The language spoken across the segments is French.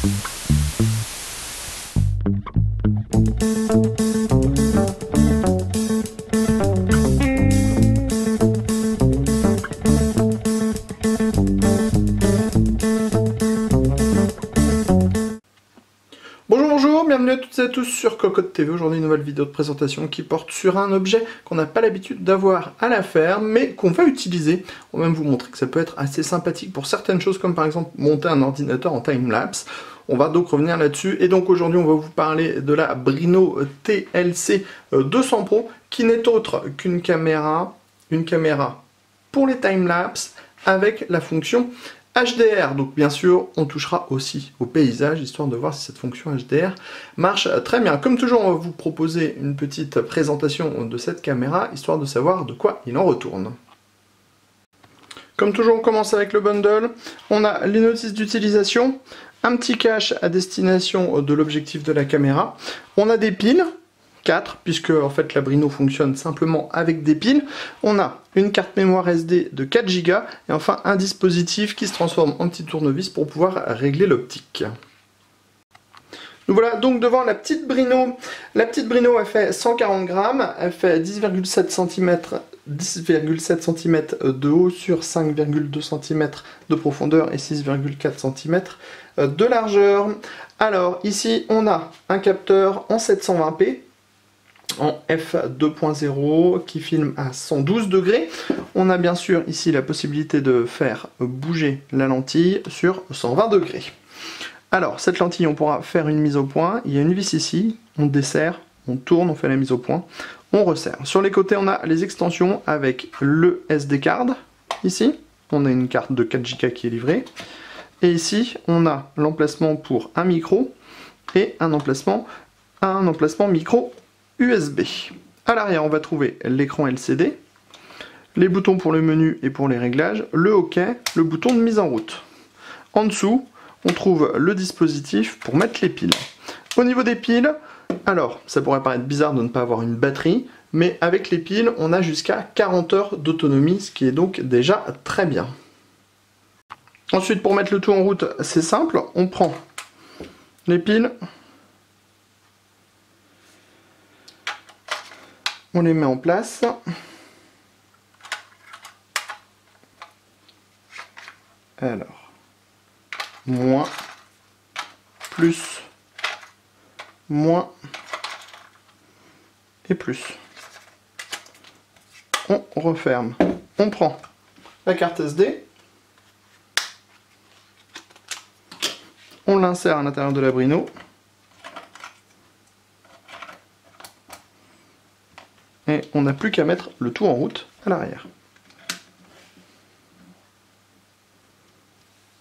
Bonjour, bienvenue à toutes et à tous sur Cocotte TV. Aujourd'hui une nouvelle vidéo de présentation qui porte sur un objet qu'on n'a pas l'habitude d'avoir à la ferme, mais qu'on va utiliser. On va même vous montrer que ça peut être assez sympathique pour certaines choses, comme par exemple monter un ordinateur en time-lapse. On va donc revenir là-dessus, et donc aujourd'hui on va vous parler de la Brino TLC 200 Pro, qui n'est autre qu'une caméra, pour les time-lapse avec la fonction HDR. Donc bien sûr, on touchera aussi au paysage, histoire de voir si cette fonction HDR marche très bien. Comme toujours, on va vous proposer une petite présentation de cette caméra, histoire de savoir de quoi il en retourne. Comme toujours, on commence avec le bundle. On a les notices d'utilisation, un petit cache à destination de l'objectif de la caméra. On a des piles, 4, puisque en fait la Brino fonctionne simplement avec des piles. On a une carte mémoire SD de 4 Go et enfin un dispositif qui se transforme en petit tournevis pour pouvoir régler l'optique. Nous voilà donc devant la petite Brino. La petite Brino, elle fait 140 grammes, elle fait 10,7 cm de haut sur 5,2 cm de profondeur et 6,4 cm de largeur. Alors ici on a un capteur en 720p en f2.0 qui filme à 112 degrés. On a bien sûr ici la possibilité de faire bouger la lentille sur 120 degrés. Alors cette lentille, on pourra faire une mise au point. Il y a une vis ici, on desserre, on tourne, on fait la mise au point, on resserre. Sur les côtés, on a les extensions avec le SD card. Ici, on a une carte de 4 Go qui est livrée. Et ici, on a l'emplacement pour un micro et un emplacement micro USB. À l'arrière, on va trouver l'écran LCD, les boutons pour le menu et pour les réglages, le OK, le bouton de mise en route. En dessous, on trouve le dispositif pour mettre les piles. Au niveau des piles, alors, ça pourrait paraître bizarre de ne pas avoir une batterie, mais avec les piles, on a jusqu'à 40 heures d'autonomie, ce qui est donc déjà très bien. Ensuite, pour mettre le tout en route, c'est simple, on prend les piles, on les met en place. Alors, moins, plus, moins et plus. On referme. On prend la carte SD. On l'insère à l'intérieur de la Brino. Et on n'a plus qu'à mettre le tout en route à l'arrière.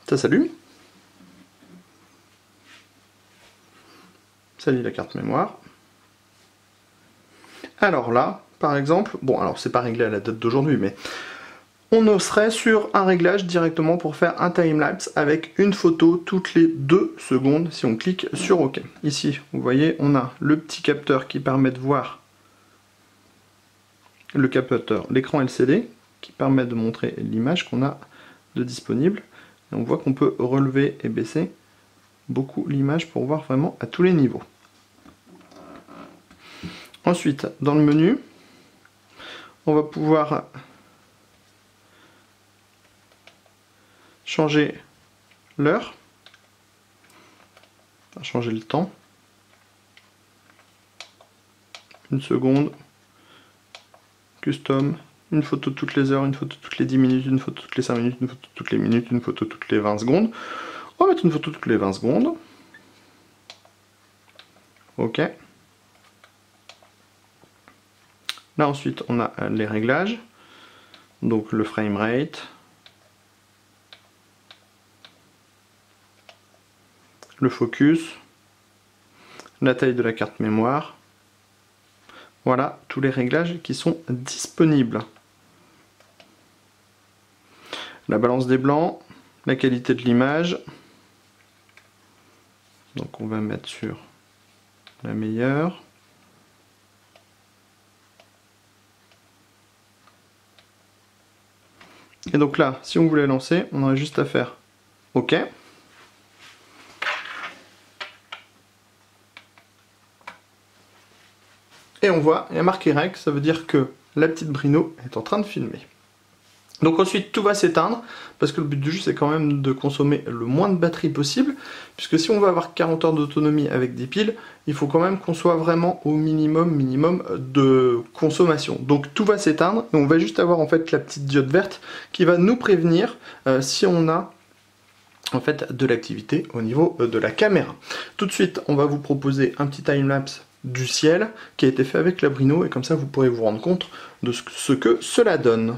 Ça s'allume. Ça lit la carte mémoire. Alors là, par exemple, bon alors c'est pas réglé à la date d'aujourd'hui, mais on serait sur un réglage directement pour faire un timelapse avec une photo toutes les 2 secondes si on clique sur OK. Ici, vous voyez, on a le petit capteur qui permet de voir le capteur, l'écran LCD, qui permet de montrer l'image qu'on a de disponible. Et on voit qu'on peut relever et baisser beaucoup l'image pour voir vraiment à tous les niveaux. Ensuite, dans le menu, on va pouvoir changer l'heure, changer le temps, une seconde, custom, une photo toutes les heures, une photo toutes les 10 minutes, une photo toutes les 5 minutes, une photo toutes les minutes, une photo toutes les 20 secondes. On va mettre une photo toutes les 20 secondes. OK. Là ensuite on a les réglages, donc le frame rate, le focus, la taille de la carte mémoire. Voilà tous les réglages qui sont disponibles. La balance des blancs, la qualité de l'image. Donc on va mettre sur la meilleure. Et donc là, si on voulait lancer, on aurait juste à faire OK. et on voit, il y a marqué rec, ça veut dire que la petite Brino est en train de filmer. Donc ensuite tout va s'éteindre, parce que le but du jeu c'est quand même de consommer le moins de batterie possible, puisque si on veut avoir 40 heures d'autonomie avec des piles, il faut quand même qu'on soit vraiment au minimum de consommation. Donc tout va s'éteindre, et on va juste avoir en fait la petite diode verte qui va nous prévenir si on a en fait de l'activité au niveau de la caméra. Tout de suite on va vous proposer un petit timelapse du ciel qui a été fait avec la Brino, et comme ça vous pourrez vous rendre compte de ce que cela donne.